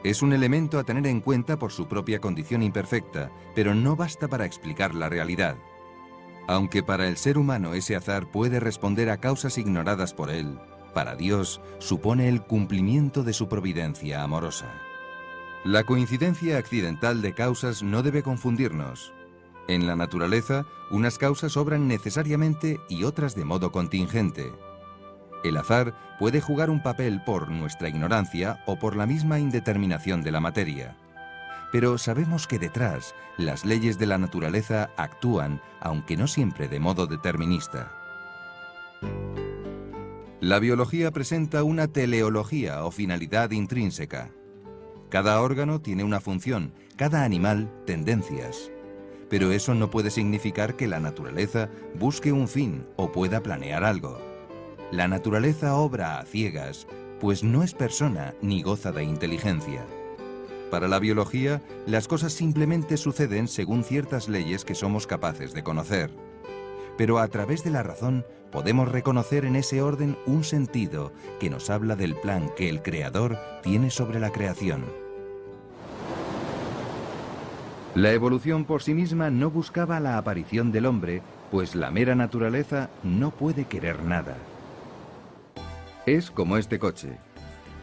[SPEAKER 1] Es un elemento a tener en cuenta por su propia condición imperfecta, pero no basta para explicar la realidad. Aunque para el ser humano ese azar puede responder a causas ignoradas por él, para Dios supone el cumplimiento de su providencia amorosa. La coincidencia accidental de causas no debe confundirnos. En la naturaleza, unas causas obran necesariamente y otras de modo contingente. El azar puede jugar un papel por nuestra ignorancia o por la misma indeterminación de la materia. Pero sabemos que detrás, las leyes de la naturaleza actúan, aunque no siempre de modo determinista. La biología presenta una teleología o finalidad intrínseca. Cada órgano tiene una función, cada animal tendencias. Pero eso no puede significar que la naturaleza busque un fin o pueda planear algo. La naturaleza obra a ciegas, pues no es persona ni goza de inteligencia. Para la biología, las cosas simplemente suceden según ciertas leyes que somos capaces de conocer. pero a través de la razón podemos reconocer en ese orden un sentido que nos habla del plan que el Creador tiene sobre la creación. La evolución por sí misma no buscaba la aparición del hombre, pues la mera naturaleza no puede querer nada. Es como este coche.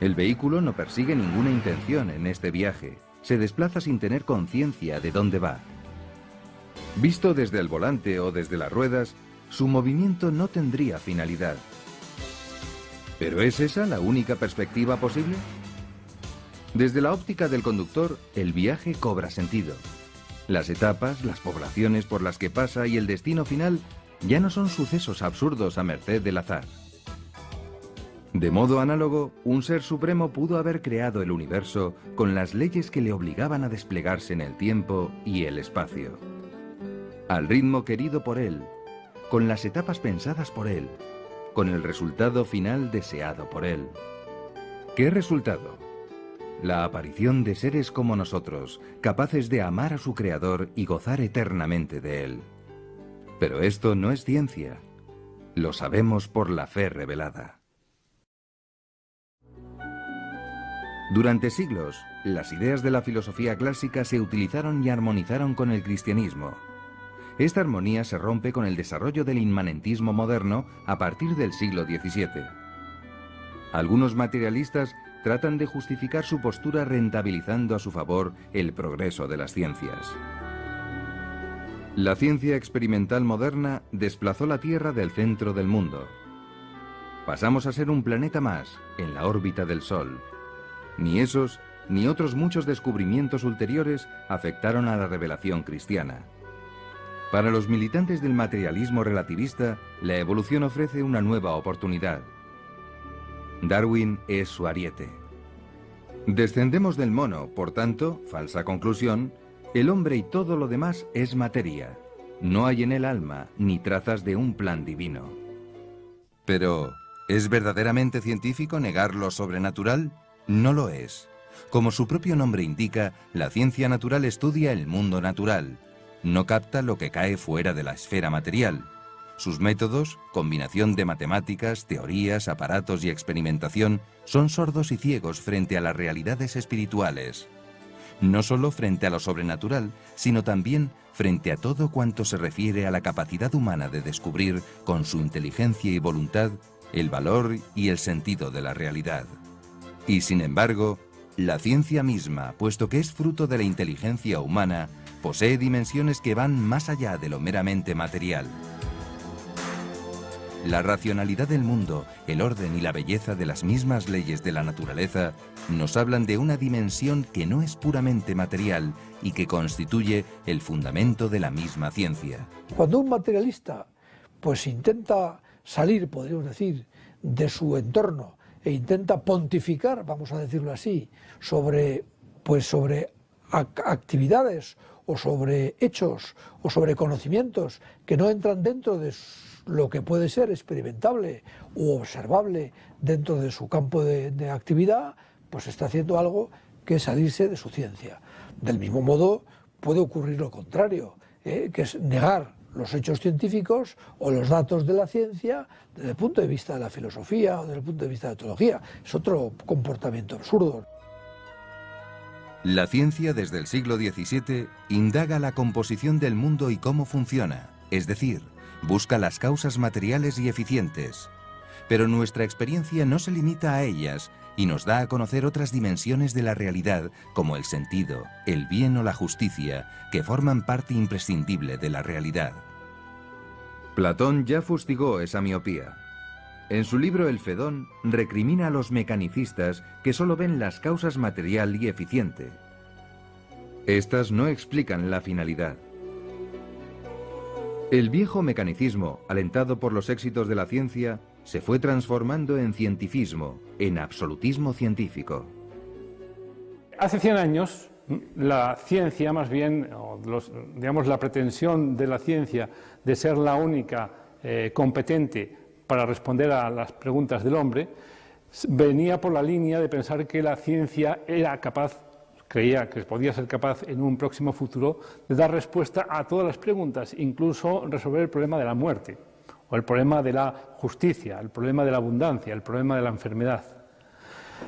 [SPEAKER 1] El vehículo no persigue ninguna intención en este viaje. Se desplaza sin tener conciencia de dónde va. Visto desde el volante o desde las ruedas, su movimiento no tendría finalidad. ¿Pero es esa la única perspectiva posible? Desde la óptica del conductor, el viaje cobra sentido. Las etapas, las poblaciones por las que pasa y el destino final ya no son sucesos absurdos a merced del azar. De modo análogo, un ser supremo pudo haber creado el universo con las leyes que le obligaban a desplegarse en el tiempo y el espacio. Al ritmo querido por él, con las etapas pensadas por él, con el resultado final deseado por él. ¿Qué resultado? La aparición de seres como nosotros, capaces de amar a su Creador y gozar eternamente de él. Pero esto no es ciencia. Lo sabemos por la fe revelada. Durante siglos, las ideas de la filosofía clásica se utilizaron y armonizaron con el cristianismo. Esta armonía se rompe con el desarrollo del inmanentismo moderno a partir del siglo XVII. Algunos materialistas tratan de justificar su postura rentabilizando a su favor el progreso de las ciencias. La ciencia experimental moderna desplazó la Tierra del centro del mundo. Pasamos a ser un planeta más en la órbita del Sol. Ni esos ni otros muchos descubrimientos ulteriores afectaron a la revelación cristiana. Para los militantes del materialismo relativista, la evolución ofrece una nueva oportunidad. Darwin es su ariete. Descendemos del mono, por tanto, falsa conclusión, el hombre y todo lo demás es materia. No hay en él alma, ni trazas de un plan divino. Pero, ¿es verdaderamente científico negar lo sobrenatural? No lo es. Como su propio nombre indica, la ciencia natural estudia el mundo natural. No capta lo que cae fuera de la esfera material. Sus métodos, combinación de matemáticas, teorías, aparatos y experimentación, son sordos y ciegos frente a las realidades espirituales. No solo frente a lo sobrenatural, sino también frente a todo cuanto se refiere a la capacidad humana de descubrir, con su inteligencia y voluntad, el valor y el sentido de la realidad. Y sin embargo, la ciencia misma, puesto que es fruto de la inteligencia humana, posee dimensiones que van más allá de lo meramente material. La racionalidad del mundo, el orden y la belleza de las mismas leyes de la naturaleza nos hablan de una dimensión que no es puramente material y que constituye el fundamento de la misma ciencia.
[SPEAKER 2] Cuando un materialista pues intenta salir, podríamos decir, de su entorno e intenta pontificar, vamos a decirlo así, sobre actividades o sobre hechos o sobre conocimientos que no entran dentro de lo que puede ser experimentable u observable dentro de su campo de actividad, pues está haciendo algo que es salirse de su ciencia. Del mismo modo puede ocurrir lo contrario, que es negar los hechos científicos o los datos de la ciencia desde el punto de vista de la filosofía o desde el punto de vista de la teología. Es otro comportamiento absurdo.
[SPEAKER 1] La ciencia desde el siglo XVII indaga la composición del mundo y cómo funciona, es decir, busca las causas materiales y eficientes. Pero nuestra experiencia no se limita a ellas y nos da a conocer otras dimensiones de la realidad, como el sentido, el bien o la justicia, que forman parte imprescindible de la realidad. Platón ya fustigó esa miopía. En su libro El Fedón, recrimina a los mecanicistas que solo ven las causas material y eficiente. Estas no explican la finalidad. El viejo mecanicismo, alentado por los éxitos de la ciencia, se fue transformando en cientifismo, en absolutismo científico.
[SPEAKER 5] Hace 100 años, la ciencia, más bien, digamos, la pretensión de la ciencia de ser la única competente para responder a las preguntas del hombre, venía por la línea de pensar que la ciencia era capaz, creía que podía ser capaz en un próximo futuro de dar respuesta a todas las preguntas, incluso resolver el problema de la muerte, o el problema de la justicia, el problema de la abundancia, el problema de la enfermedad.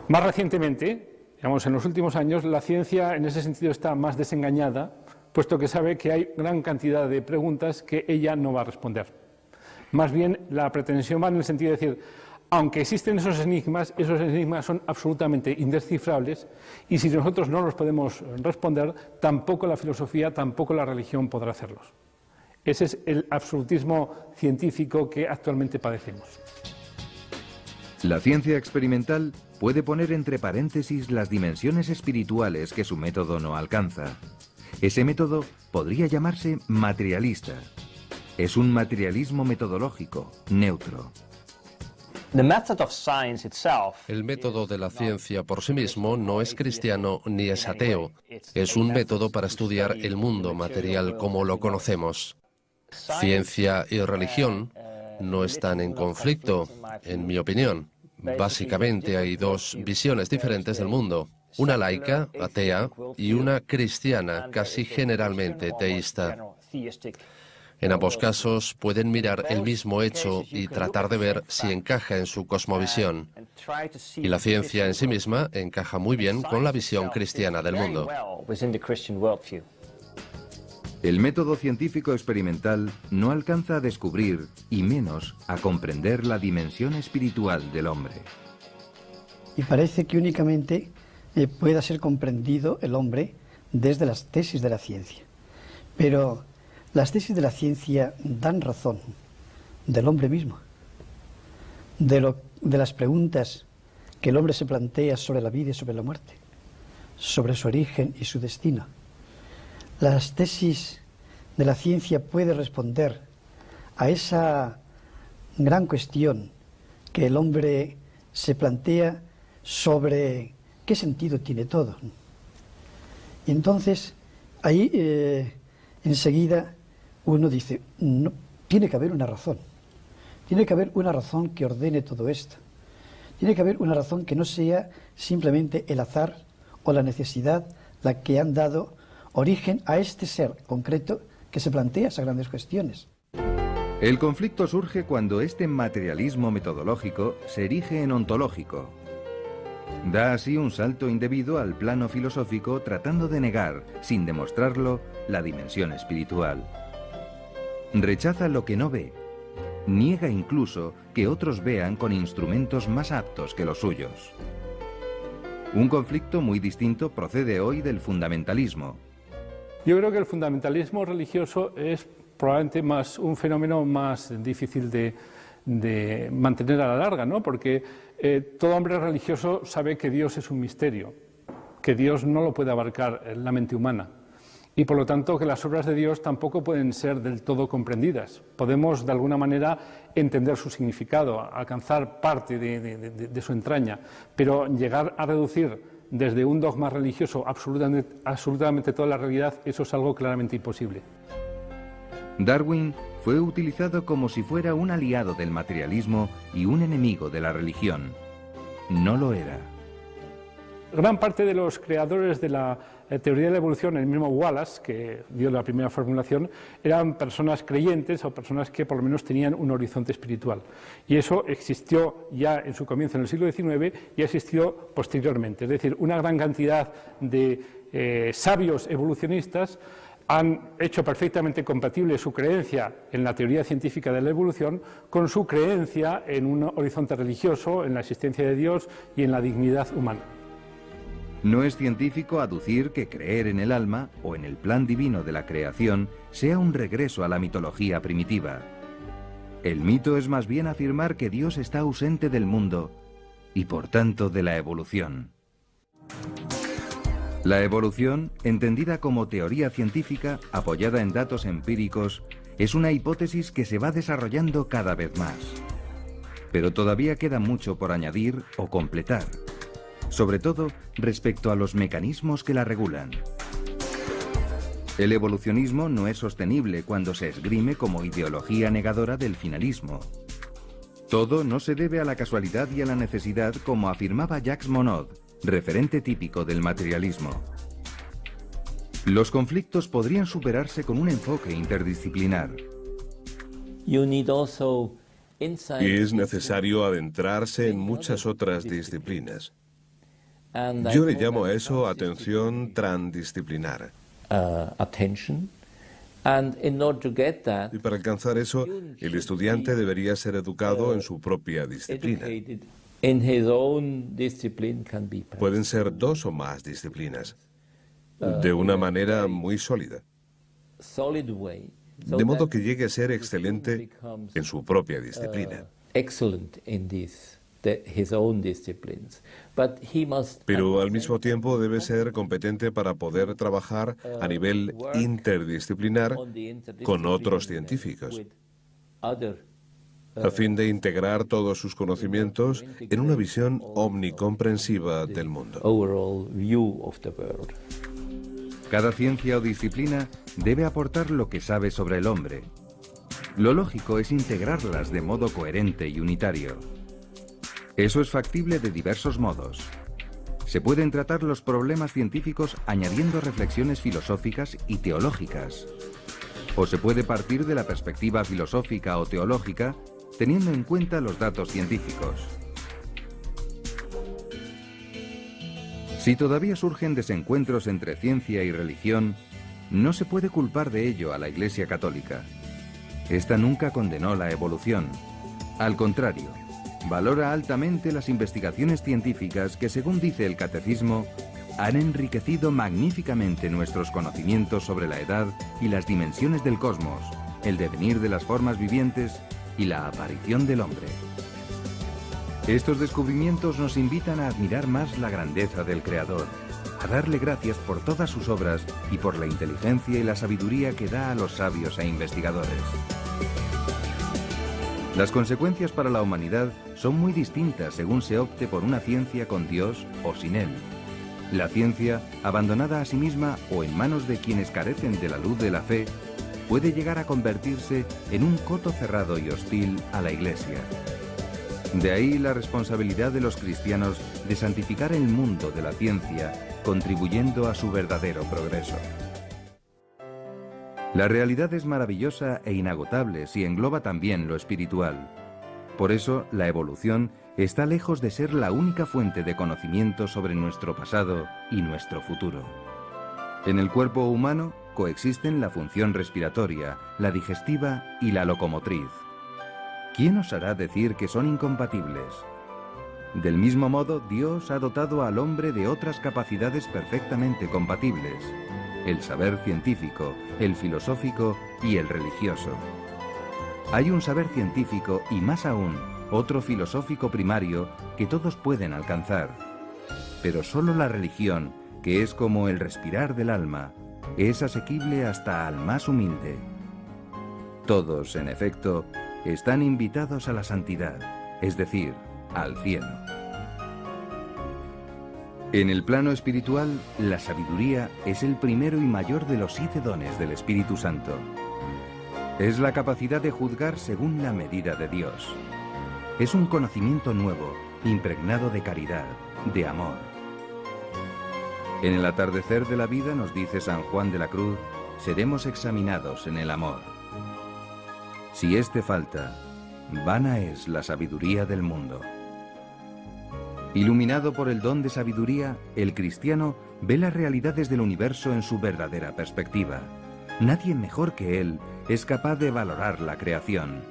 [SPEAKER 5] Más recientemente, digamos, en los últimos años, la ciencia en ese sentido está más desengañada, puesto que sabe que hay gran cantidad de preguntas que ella no va a responder. Más bien, la pretensión va en el sentido de decir, aunque existen esos enigmas son absolutamente indescifrables y si nosotros no los podemos responder, tampoco la filosofía, tampoco la religión podrá hacerlos. Ese es el absolutismo científico que actualmente padecemos.
[SPEAKER 1] La ciencia experimental puede poner entre paréntesis las dimensiones espirituales que su método no alcanza. Ese método podría llamarse materialista. Es un materialismo metodológico, neutro.
[SPEAKER 16] El método de la ciencia por sí mismo no es cristiano ni es ateo. Es un método para estudiar el mundo material como lo conocemos. Ciencia y religión no están en conflicto, en mi opinión. Básicamente hay dos visiones diferentes del mundo. Una laica, atea, y una cristiana, casi generalmente teísta. En ambos casos pueden mirar el mismo hecho y tratar de ver si encaja en su cosmovisión. Y la ciencia en sí misma encaja muy bien con la visión cristiana del mundo.
[SPEAKER 1] El método científico experimental no alcanza a descubrir, y menos a comprender la dimensión espiritual del hombre.
[SPEAKER 14] Y parece que únicamente pueda ser comprendido el hombre desde las tesis de la ciencia. Pero las tesis de la ciencia dan razón del hombre mismo, de las preguntas que el hombre se plantea sobre la vida y sobre la muerte, sobre su origen y su destino. Las tesis de la ciencia pueden responder a esa gran cuestión que el hombre se plantea sobre qué sentido tiene todo. Y entonces, ahí enseguida uno dice, no, tiene que haber una razón. Tiene que haber una razón que ordene todo esto. Tiene que haber una razón que no sea simplemente el azar o la necesidad la que han dado origen a este ser concreto que se plantea esas grandes cuestiones.
[SPEAKER 1] El conflicto surge cuando este materialismo metodológico se erige en ontológico. Da así un salto indebido al plano filosófico tratando de negar, sin demostrarlo, la dimensión espiritual. Rechaza lo que no ve. Niega incluso que otros vean con instrumentos más aptos que los suyos. Un conflicto muy distinto procede hoy del fundamentalismo.
[SPEAKER 5] Yo creo que el fundamentalismo religioso es probablemente un fenómeno más difícil de mantener a la larga, ¿no? Porque todo hombre religioso sabe que Dios es un misterio, que Dios no lo puede abarcar en la mente humana y por lo tanto que las obras de Dios tampoco pueden ser del todo comprendidas. Podemos de alguna manera entender su significado, alcanzar parte de su entraña, pero llegar a reducir desde un dogma religioso absolutamente toda la realidad, eso es algo claramente imposible.
[SPEAKER 1] Darwin fue utilizado como si fuera un aliado del materialismo y un enemigo de la religión. No lo era.
[SPEAKER 5] Gran parte de los creadores de la teoría de la evolución, el mismo Wallace, que dio la primera formulación, eran personas creyentes o personas que por lo menos tenían un horizonte espiritual. Y eso existió ya en su comienzo en el siglo XIX y existió posteriormente. Es decir, una gran cantidad de sabios evolucionistas han hecho perfectamente compatible su creencia en la teoría científica de la evolución con su creencia en un horizonte religioso, en la existencia de Dios y en la dignidad humana.
[SPEAKER 1] No es científico aducir que creer en el alma o en el plan divino de la creación sea un regreso a la mitología primitiva. El mito es más bien afirmar que Dios está ausente del mundo y por tanto de la evolución. La evolución, entendida como teoría científica apoyada en datos empíricos, es una hipótesis que se va desarrollando cada vez más. Pero todavía queda mucho por añadir o completar, sobre todo respecto a los mecanismos que la regulan. El evolucionismo no es sostenible cuando se esgrime como ideología negadora del finalismo. Todo no se debe a la casualidad y a la necesidad, como afirmaba Jacques Monod, referente típico del materialismo. Los conflictos podrían superarse con un enfoque interdisciplinar.
[SPEAKER 12] Y es necesario adentrarse en muchas otras disciplinas. Yo le llamo a eso atención transdisciplinar. Y para alcanzar eso, el estudiante debería ser educado en su propia disciplina. Pueden ser 2 o más disciplinas, de una manera muy sólida, de modo que llegue a ser excelente en su propia disciplina. Pero al mismo tiempo debe ser competente para poder trabajar a nivel interdisciplinar con otros científicos, a fin de integrar todos sus conocimientos en una visión omnicomprensiva del mundo.
[SPEAKER 1] Cada ciencia o disciplina debe aportar lo que sabe sobre el hombre. Lo lógico es integrarlas de modo coherente y unitario. Eso es factible de diversos modos. Se pueden tratar los problemas científicos añadiendo reflexiones filosóficas y teológicas. O se puede partir de la perspectiva filosófica o teológica teniendo en cuenta los datos científicos. Si todavía surgen desencuentros entre ciencia y religión, no se puede culpar de ello a la Iglesia Católica. Esta nunca condenó la evolución. Al contrario, valora altamente las investigaciones científicas que, según dice el Catecismo, han enriquecido magníficamente nuestros conocimientos sobre la edad y las dimensiones del cosmos, el devenir de las formas vivientes y la aparición del hombre. Estos descubrimientos nos invitan a admirar más la grandeza del Creador, a darle gracias por todas sus obras y por la inteligencia y la sabiduría que da a los sabios e investigadores. Las consecuencias para la humanidad son muy distintas según se opte por una ciencia con Dios o sin Él. La ciencia, abandonada a sí misma o en manos de quienes carecen de la luz de la fe, puede llegar a convertirse en un coto cerrado y hostil a la Iglesia. De ahí la responsabilidad de los cristianos de santificar el mundo de la ciencia, contribuyendo a su verdadero progreso. La realidad es maravillosa e inagotable si engloba también lo espiritual. Por eso, la evolución está lejos de ser la única fuente de conocimiento sobre nuestro pasado y nuestro futuro. En el cuerpo humano coexisten la función respiratoria, la digestiva y la locomotriz. ¿Quién osará decir que son incompatibles? Del mismo modo, Dios ha dotado al hombre de otras capacidades perfectamente compatibles: el saber científico, el filosófico y el religioso. Hay un saber científico y, más aún, otro filosófico primario que todos pueden alcanzar. Pero solo la religión, que es como el respirar del alma, es asequible hasta al más humilde. Todos, en efecto, están invitados a la santidad, es decir, al cielo. En el plano espiritual, la sabiduría es el primero y mayor de los 7 dones del Espíritu Santo. Es la capacidad de juzgar según la medida de Dios. Es un conocimiento nuevo, impregnado de caridad, de amor. En el atardecer de la vida, nos dice San Juan de la Cruz, seremos examinados en el amor. Si éste falta, vana es la sabiduría del mundo. Iluminado por el don de sabiduría, el cristiano ve las realidades del universo en su verdadera perspectiva. Nadie mejor que él es capaz de valorar la creación.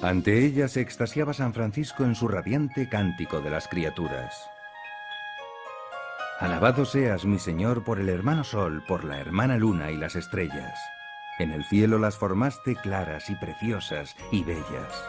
[SPEAKER 1] Ante ella se extasiaba San Francisco en su radiante cántico de las criaturas. Alabado seas, mi Señor, por el hermano sol, por la hermana luna y las estrellas. En el cielo las formaste claras y preciosas y bellas.